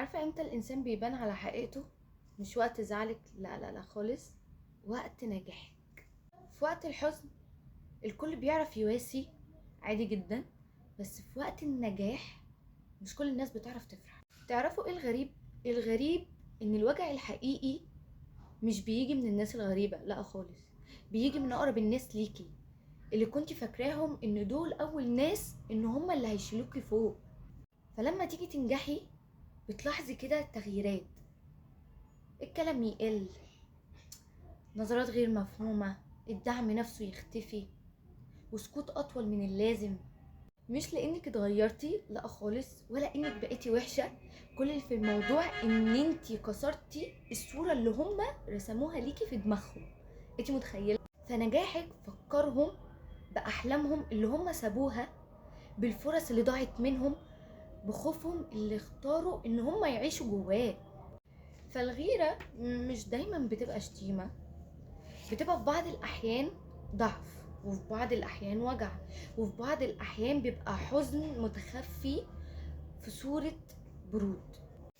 عارفة امتى الانسان بيبان على حقيقته؟ مش وقت زعلك، لا لا لا خالص، وقت نجاحك. في وقت الحزن الكل بيعرف يواسي عادي جدا، بس في وقت النجاح مش كل الناس بتعرف تفرح. تعرفوا ايه الغريب؟ الغريب ان الوجع الحقيقي مش بيجي من الناس الغريبة، لا خالص، بيجي من اقرب الناس ليكي، اللي كنتي فاكراهم ان دول اول ناس ان هما اللي هيشيلوكي فوق. فلما تيجي تنجحي بتلاحظي كده تغييرات، الكلام يقل، نظرات غير مفهومة، الدعم نفسه يختفي، وسكوت أطول من اللازم. مش لأنك اتغيرتي، لا خالص، ولا إنك بقيتي وحشة. كل اللي في الموضوع إن انتي كسرتي الصورة اللي هما رسموها ليكي في دماغهم. انتي متخيلة؟ فنجاحك فكرهم بأحلامهم اللي هما سابوها، بالفرص اللي ضاعت منهم، بخوفهم اللي اختاروا إن هما يعيشوا جواه. فالغيرة مش دايما بتبقى شتيمة، بتبقى في بعض الأحيان ضعف، وفي بعض الأحيان وجع، وفي بعض الأحيان بيبقى حزن متخفي في صورة برود.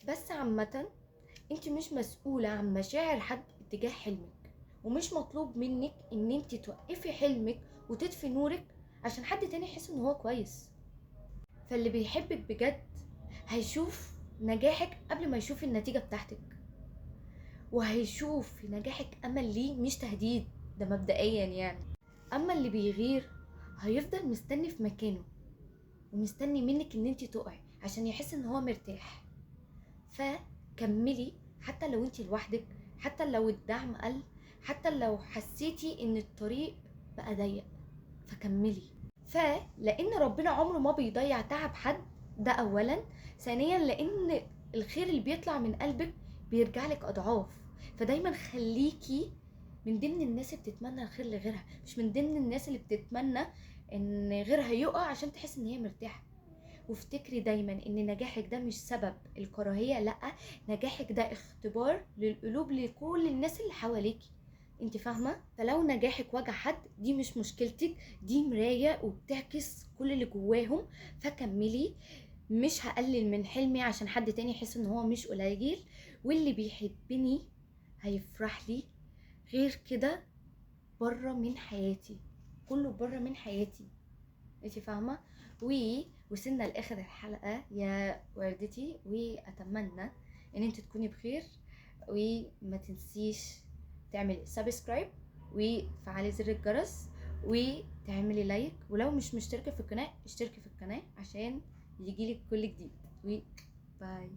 بس عامة انت مش مسؤولة عن مشاعر حد اتجاه حلمك، ومش مطلوب منك ان انت توقفي حلمك وتطفي نورك عشان حد تاني يحس ان هو كويس. فاللي بيحبك بجد هيشوف نجاحك قبل ما يشوف النتيجة بتاعتك، وهيشوف في نجاحك امل ليه مش تهديد، ده مبدئيا يعني. اما اللي بيغير هيفضل مستني في مكانه، ومستني منك ان انت تقعي عشان يحس ان هو مرتاح. فكملي حتى لو انت لوحدك، حتى لو الدعم قل، حتى لو حسيتي ان الطريق بقى ضيق، فكملي. فلان ربنا عمره ما بيضيع تعب حد، ده اولا. ثانيا لان الخير اللي بيطلع من قلبك بيرجع لك اضعاف. فدايما خليكي من ضمن الناس اللي بتتمنى الخير لغيرها، مش من ضمن الناس اللي بتتمنى ان غيرها يقع عشان تحس ان هي مرتاحه. وافتكري دايما ان نجاحك ده مش سبب الكراهيه، لا، نجاحك ده اختبار للقلوب لكل الناس اللي حواليكي. انت فاهمه؟ فلو نجاحك وجع حد، دي مش مشكلتك، دي مرايه وبتعكس كل اللي جواهم. فكملي، مش هقلل من حلمي عشان حد تاني يحس ان هو مش قليل، واللي بيحبني هيفرح لي. غير كده بره من حياتي، كله بره من حياتي. انتي فاهمه؟ ووصلنا لاخر الحلقه يا وردتي، واتمنى ان انت تكوني بخير. وما تنسيش تعملي سبسكرايب وفعلي زر الجرس وتعملي لايك، ولو مش مشتركه في القناه اشتركي في القناه عشان يجيلك كل جديد. باي.